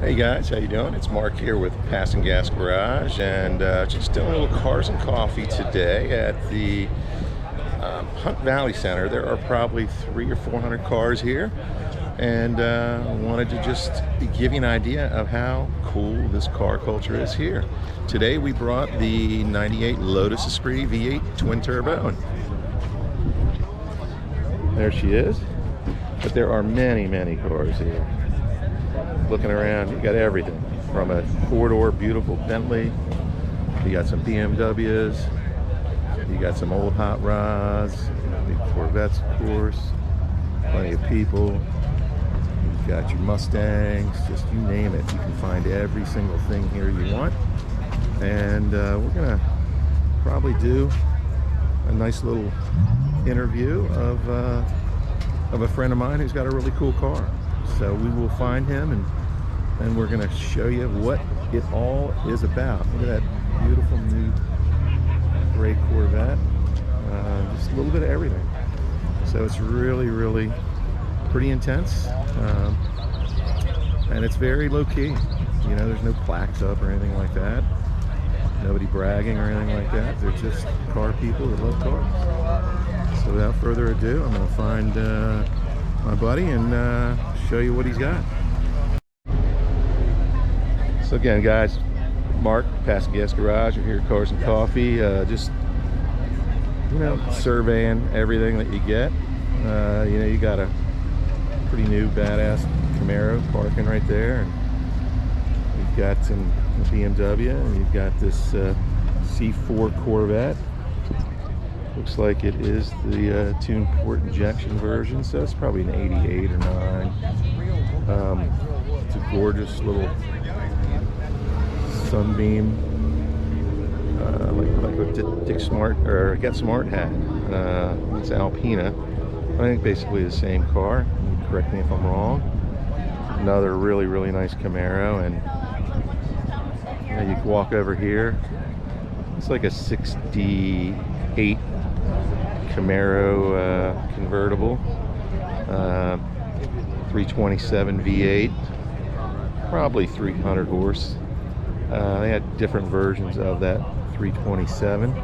Hey guys, how you doing? It's Mark here with Passin Gas Garage, and just doing a little cars and coffee today at the Hunt Valley Center. There are probably 300 or 400 cars here, and wanted to just give you an idea of how cool this car culture is here. Today we brought the 98 Lotus Esprit V8 twin turbo, and there she is. But there are many cars here. Looking around, you got everything from a four-door beautiful Bentley, you got some BMWs, you got some old hot rods, big Corvettes of course, plenty of people, you've got your Mustangs, just you name it, you can find every single thing here you want. And we're gonna probably do a nice little interview of a friend of mine who's got a really cool car. So we will find him, and we're going to show you what it all is about. Look at that beautiful new gray Corvette. Just a little bit of everything. So it's really pretty intense, and it's very low-key. You know, there's no plaques up or anything like that. Nobody bragging or anything like that. They're just car people that love cars. So without further ado, I'm going to find my buddy and show you what he's got. So again, guys, Mark, Passin Gas Garage. We're here at Cars and Coffee, just surveying everything that you get. You got a pretty new badass Camaro parking right there, and you've got some BMW, and you've got this C4 Corvette. Looks like it is the tuned port injection version, so it's probably an 88 or 9. It's a gorgeous little Sunbeam, like what Dick Smart or Get Smart had. It's Alpina. I think basically the same car. Correct me if I'm wrong. Another really nice Camaro, and you can walk over here. It's like a 68 Camaro convertible, 327 V8, probably 300 horse. They had different versions of that 327.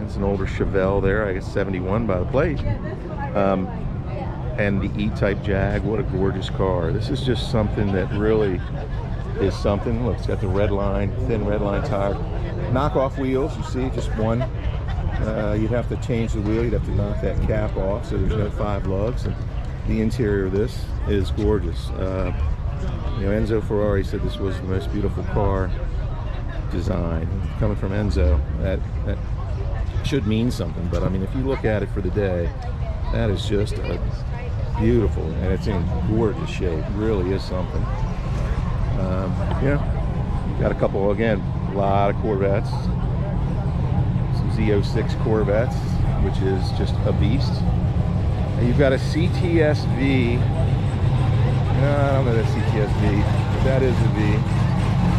It's an older Chevelle there, I guess 71 by the plate. And the E-Type Jag, what a gorgeous car. This is just something that really is something. Look, it's got the red line, thin red line tire. Knockoff wheels, you see, just one. You'd have to change the wheel, you'd have to knock that cap off, so there's no 5 lugs. And the interior of this is gorgeous. Enzo Ferrari said this was the most beautiful car design. Coming from Enzo, that should mean something, but I mean, if you look at it for the day, that is just a beautiful, and it's in gorgeous shape. It really is something. Got a couple, again, a lot of Corvettes. Some Z06 Corvettes, which is just a beast. And you've got a CTSV. I don't know that CTSV, but that is a V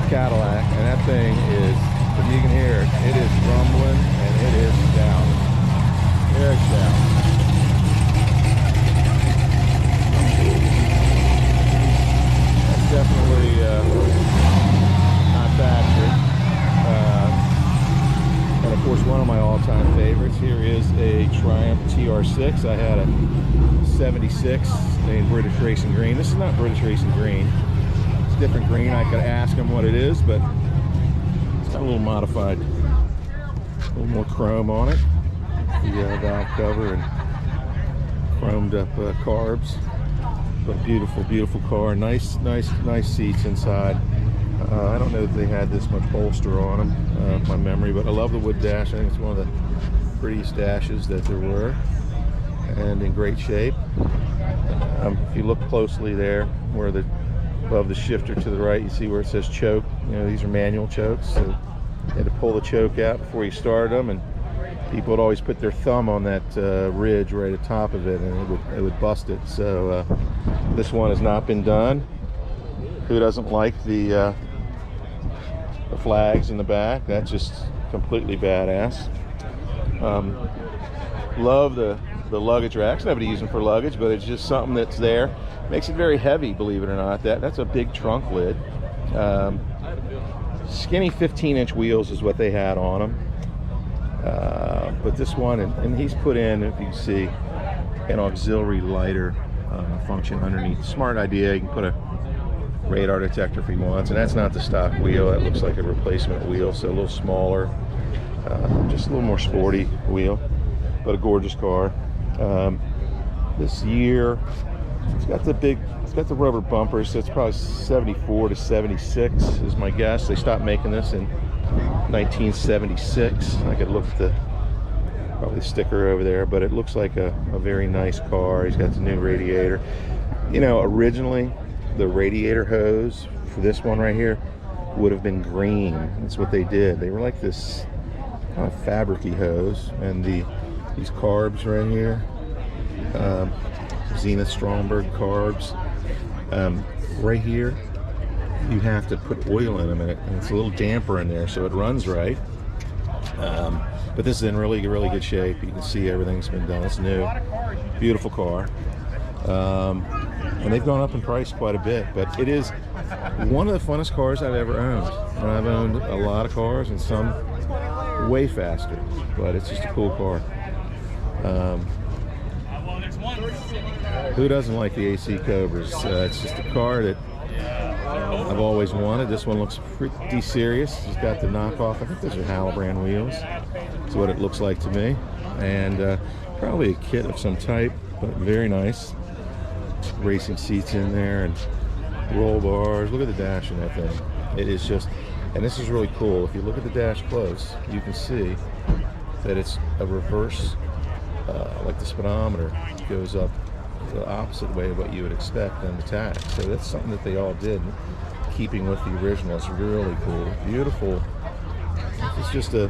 Cadillac, and that thing is, if you can hear it is rumbling, and it is stout. Very stout. That's definitely not factory. And of course, one of my all-time favorites here is a Triumph TR6. I had a 76 named British Racing Green. This is not British Racing Green. It's different green. I could ask him what it is, but it's got a little modified, a little more chrome on it. The valve cover and chromed up carbs. But beautiful car. Nice seats inside. I don't know if they had this much bolster on them, my memory, but I love the wood dash. I think it's one of the prettiest dashes that there were, and in great shape. If you look closely there, where above the shifter to the right, you see where it says choke. These are manual chokes, so you had to pull the choke out before you started them, and people would always put their thumb on that ridge right at the top of it, and it would bust it. So this one has not been done. Who doesn't like the flags in the back? That's just completely badass. Love the luggage racks. Nobody uses them for luggage, but it's just something that's there. Makes it very heavy, believe it or not. That's a big trunk lid. Skinny 15-inch wheels is what they had on them. But this one, and he's put in, if you can see, an auxiliary lighter function underneath. Smart idea. You can put a radar detector if he wants, and that's not the stock wheel. That looks like a replacement wheel, so a little smaller, just a little more sporty wheel, but a gorgeous car. This year, it's got the rubber bumpers, so it's probably 74 to 76 is my guess. They stopped making this in 1976. I could look at probably the sticker over there, but it looks like a very nice car. He's got the new radiator. You know, originally the radiator hose for this one right here would have been green. That's what they did. They were like this kind of fabric-y hose, and these carbs right here, Zenith Stromberg carbs, right here you have to put oil in them, and it's a little damper in there so it runs right. But this is in really good shape. You can see everything's been done. It's new, beautiful car, and they've gone up in price quite a bit, but it is one of the funnest cars I've ever owned. And I've owned a lot of cars, and some way faster, but it's just a cool car. Who doesn't like the AC Cobras? It's just a car that I've always wanted. This one looks pretty serious. It's got the knockoff, I think those are Halbrand wheels. That's what it looks like to me. And probably a kit of some type, but very nice. Racing seats in there and roll bars. Look at the dash in that thing. It is just, and this is really cool. If you look at the dash close, you can see that it's a reverse, like the speedometer goes up the opposite way of what you would expect on the tag. So that's something that they all did, keeping with the original. It's really cool, beautiful. It's just a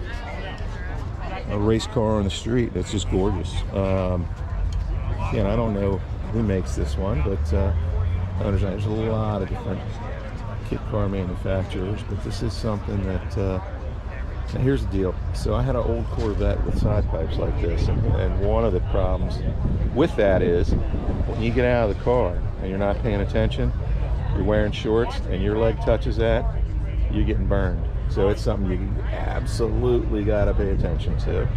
race car on the street. That's just gorgeous. And I don't know who makes this one, but I understand there's a lot of different kit car manufacturers, but this is something that now here's the deal. So I had an old Corvette with side pipes like this, and one of the problems with that is when you get out of the car and you're not paying attention, you're wearing shorts and your leg touches that, you're getting burned. So it's something you absolutely got to pay attention to.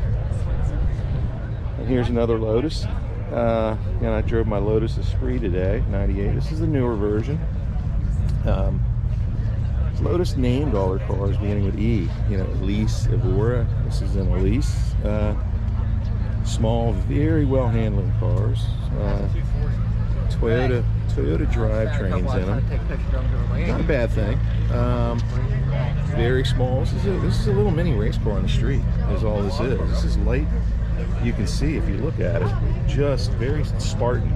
And here's another Lotus. And I drove my Lotus Esprit today, 98. This is the newer version. Lotus named all their cars beginning with E. You know, Elise, Evora. This is an Elise. Small, very well-handling cars. Toyota drivetrains in them. Not a bad thing. Very small. This is a little mini race car on the street. Is all this is. This is light. You can see if you look at it, just very Spartan,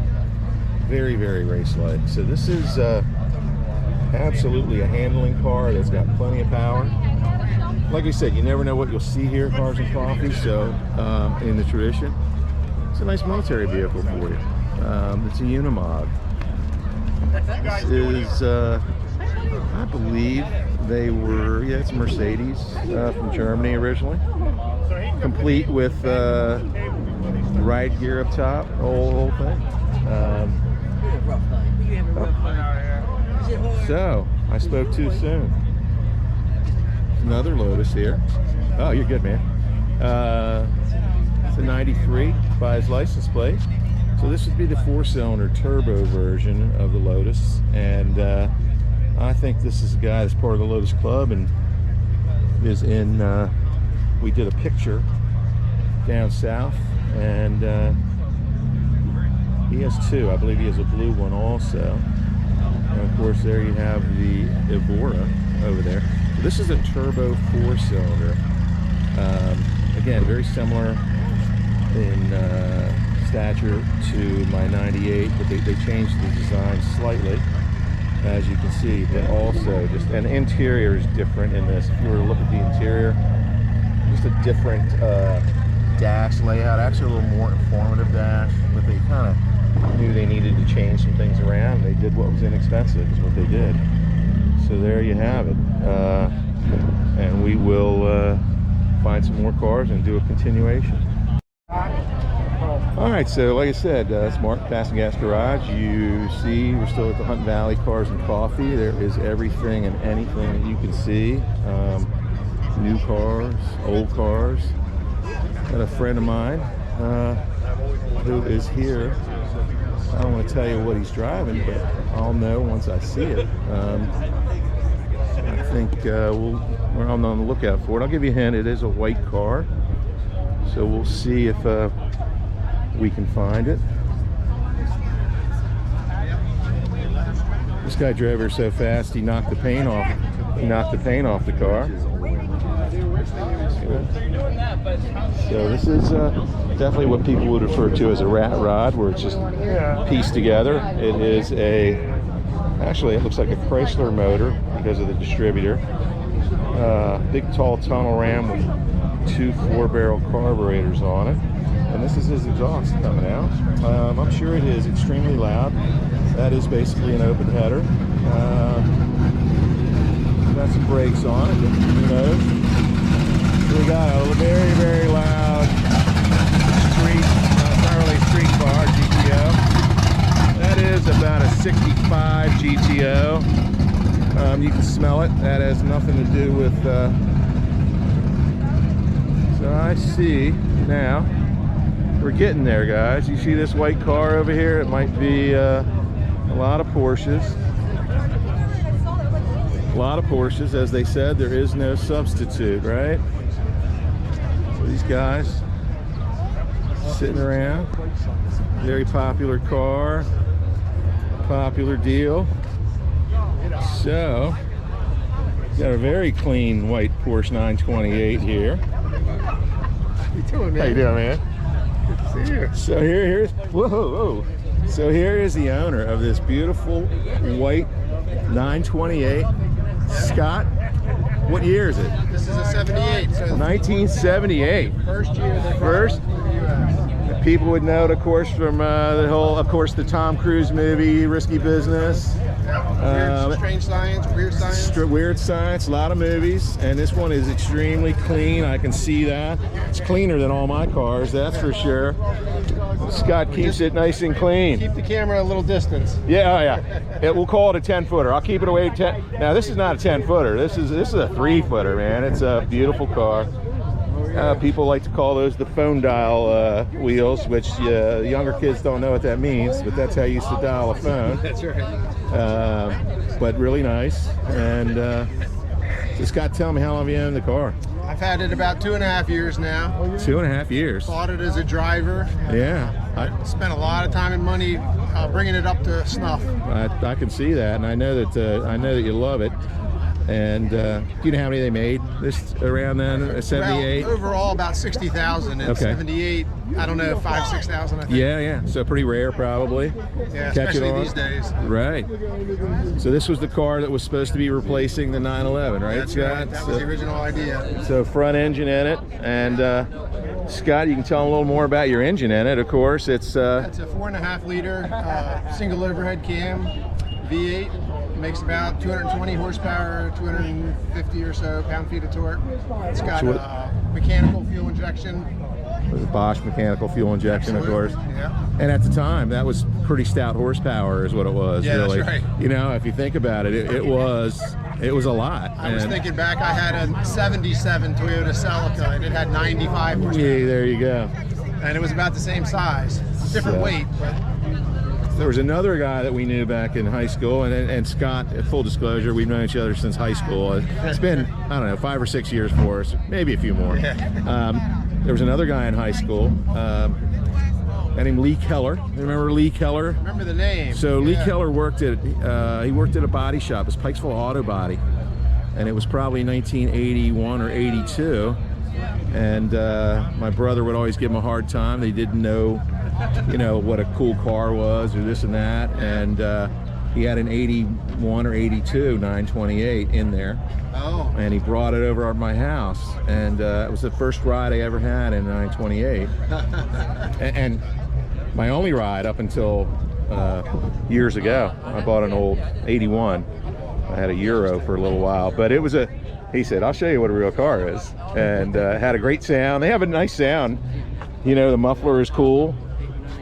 very race-like. So this is absolutely a handling car that's got plenty of power. Like I said, you never know what you'll see here at Cars and Coffee. So in the tradition, it's a nice military vehicle for you. It's a Unimog. This is, I believe they were, yeah, it's a Mercedes from Germany originally. Complete with ride gear up top, whole thing. So, I spoke too soon. Another Lotus here. Oh, you're good, man. It's a 93 by his license plate. So this would be the 4-cylinder turbo version of the Lotus. And I think this is a guy that's part of the Lotus Club and is in, we did a picture down south, and he has two. I believe he has a blue one also. And of course there you have the Evora over there. So this is a turbo 4-cylinder. Again, very similar in stature to my 98, but they changed the design slightly, as you can see. But also just, and the interior is different in this. If you were to look at the interior, just a different dash layout, actually a little more informative dash, but they kind of knew they needed to change some things around. They did what was inexpensive is what they did. So there you have it. And we will find some more cars and do a continuation. All right, so like I said, it's Mark, Passin Gas Garage. You see, we're still at the Hunt Valley Cars and Coffee. There is everything and anything that you can see. New cars, old cars. Got a friend of mine who is here. I don't want to tell you what he's driving, but I'll know once I see it. I think we're on the lookout for it. I'll give you a hint. It is a white car, so we'll see if we can find it. This guy drove her so fast he knocked the paint off. He knocked the paint off the car. So this is definitely what people would refer to as a rat rod, where it's just pieced together. It is actually it looks like a Chrysler motor because of the distributor. Big tall tunnel ram with 2 4-barrel carburetors on it. And this is his exhaust coming out. I'm sure it is extremely loud. That is basically an open header. Got some brakes on it, who knows. So we got a very, very loud street, not really a street car, GTO. That is about a 65 GTO. You can smell it. That has nothing to do with... So I see now. We're getting there, guys. You see this white car over here? It might be a lot of Porsches. A lot of Porsches. As they said, there is no substitute, right? So these guys sitting around. Very popular car. Popular deal. So, got a very clean white Porsche 928 here. How you doing, man? How you doing, man? Good to see you. So here's whoa. So here is the owner of this beautiful white 928. Scott, what year is it? This is a 78. So 1978. first year. First. People would know it, of course, from the Tom Cruise movie, Risky Business. Strange Science, Weird Science. Weird Science, a lot of movies, and this one is extremely clean. I can see that. It's cleaner than all my cars, that's for sure. Scott keeps it nice and clean. Keep the camera a little distance. Yeah, oh yeah. We'll call it a 10-footer. I'll keep it away 10. Now this is not a 10-footer. This is a 3-footer, man. It's a beautiful car. People like to call those the phone dial wheels, which younger kids don't know what that means, but that's how you used to dial a phone. That's right. But really nice. And so Scott, tell me, how long have you owned the car? I've had it about 2.5 years now. 2.5 years. Bought it as a driver. Yeah. I spent a lot of time and money bringing it up to snuff. I can see that, and I know that you love it. And do you know how many they made this around then? 78. Well, overall about 60,000. And Okay. 78, I don't know, 5,000-6,000. I think. Yeah. So pretty rare, probably. Yeah, Catch it especially on. these days. Right. So this was the car that was supposed to be replacing the 911, right, That's Scott? right. That was the original idea. So front engine in it, and Scott, you can tell them a little more about your engine in it. Of course, it's It's a 4.5 liter single overhead cam V8. Makes about 220 horsepower, 250 or so pound-feet of torque. It's got mechanical fuel injection. the Bosch mechanical fuel injection, Absolutely. of course. Yeah. And at the time, that was pretty stout horsepower, is what it was. Yeah, really. that's right. You know, if you think about it, it was a lot. I was thinking back, I had a 77 Toyota Celica, and it had 95 horsepower. Yeah, there you go. And it was about the same size, different weight, but there was another guy that we knew back in high school, and Scott, full disclosure, we've known each other since high school. It's been, I don't know, 5 or 6 years for us, maybe a few more. There was another guy in high school, guy named Lee Keller. Remember Lee Keller? remember the name. So Lee Keller worked at a body shop. It's Pikesville Auto Body, and it was probably 1981 or 82. And my brother would always give him a hard time. They didn't know, you know, what a cool car was or this and that. And he had an 81 or 82 928 in there. Oh. And he brought it over at my house, and it was the first ride I ever had in a 928. and my only ride up until years ago. I bought an old 81. I had a Euro for a little while, but it was he said, I'll show you what a real car is. And had a great sound. They have a nice sound. You know, the muffler is cool.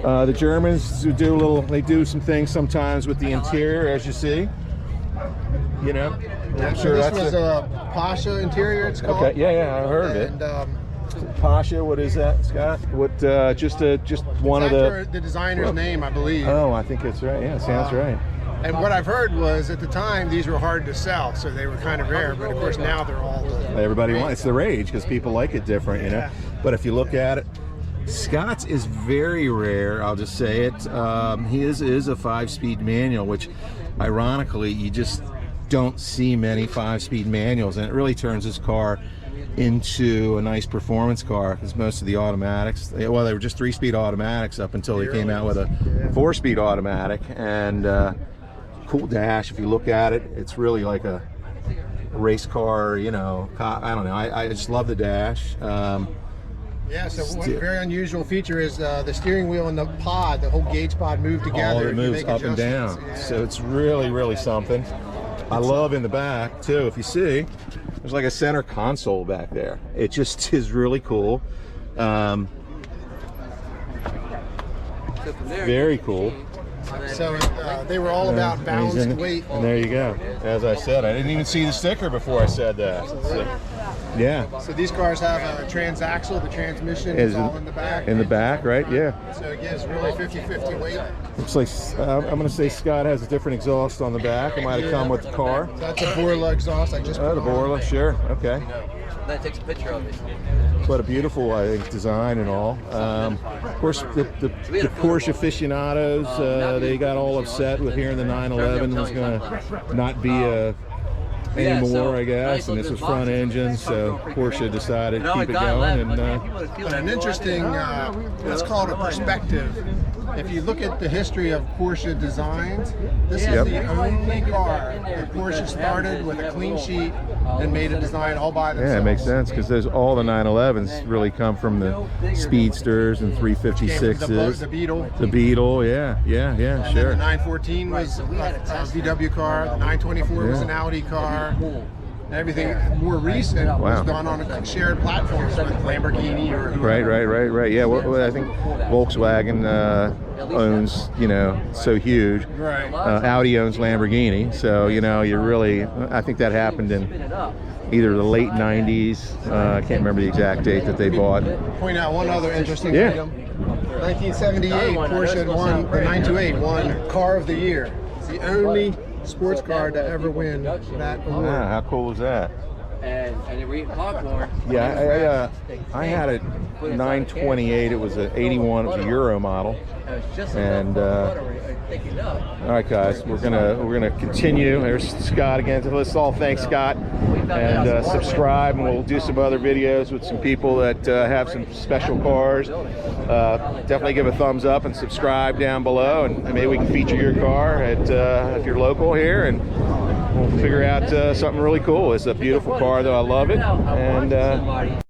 The Germans do a little. They do some things sometimes with the interior, as you see. You know, I'm So sure this that's was a Porsche interior, it's called. okay. Yeah, I heard of it. And Porsche, what is that, Scott? What? Just one of after the designer's name, I believe. Oh, I think it's right. Yeah, sounds right. And what I've heard was at the time these were hard to sell, so they were kind of rare. But of course now they're all. Everybody wants. It's the rage because people like it different, you know. But if you look at it, Scott's is very rare. I'll just say it. His is a 5-speed manual, which, ironically, you just don't see many 5-speed manuals, and it really turns this car into a nice performance car because most of the automatics, well, they were just 3-speed automatics up until they came out with a 4-speed automatic. And cool dash. If you look at it, it's really like a race car, you know. I don't know. I just love the dash. Yeah, so one very unusual feature is the steering wheel and the pod, the whole gauge pod move together. All it moves up and down. Yeah. So it's really something. I love in the back too, if you see, there's like a center console back there. It just is really cool. Very cool. So they were all about balanced weight. And there you go. As I said, I didn't even see the sticker before I said that. So, yeah. So these cars have a transaxle. The transmission is all in the back. In the back, right? Yeah. So it gives really 50-50 weight. Looks like I'm going to say Scott has a different exhaust on the back. It might have come with the car. So that's a Borla exhaust. I just put the Borla, sure. Okay. That takes a picture of it. What a beautiful, I think, design and all. Of course, the Porsche aficionados, they got all upset with hearing the 911 was going to not be anymore, I guess, and this was front engine, so Porsche decided to keep it going. And an interesting, let's call it a perspective. If you look at the history of Porsche designs, this is the only car that Porsche started with a clean sheet and made a design all by themselves. Yeah, it makes sense because there's all the 911s really come from the Speedsters and 356s. The Beetle. The Beetle, yeah, sure. The 914 was a VW car. The 924 was an Audi car. Everything more recent was done on a shared platform with Lamborghini or whoever. Right. Yeah, well, I think Volkswagen owns, you know, so huge. Right. Audi owns Lamborghini, so you know, you really. I think that happened in either the late '90s. I can't remember the exact date that they bought. Point out one other interesting item. 1978, Porsche had won the 928 won Car of the Year. It's the only sports car to ever win that award. Ah, how cool is that? And they were eating popcorn. Yeah, I had a 928. It was an 81. It was a Euro model. And all right, guys, we're gonna continue. There's Scott again. So let's all thank Scott and subscribe, and we'll do some other videos with some people that have some special cars. Definitely give a thumbs up and subscribe down below, and maybe we can feature your car at if you're local here, and we'll figure out something really cool. It's a beautiful car, though. I love it, and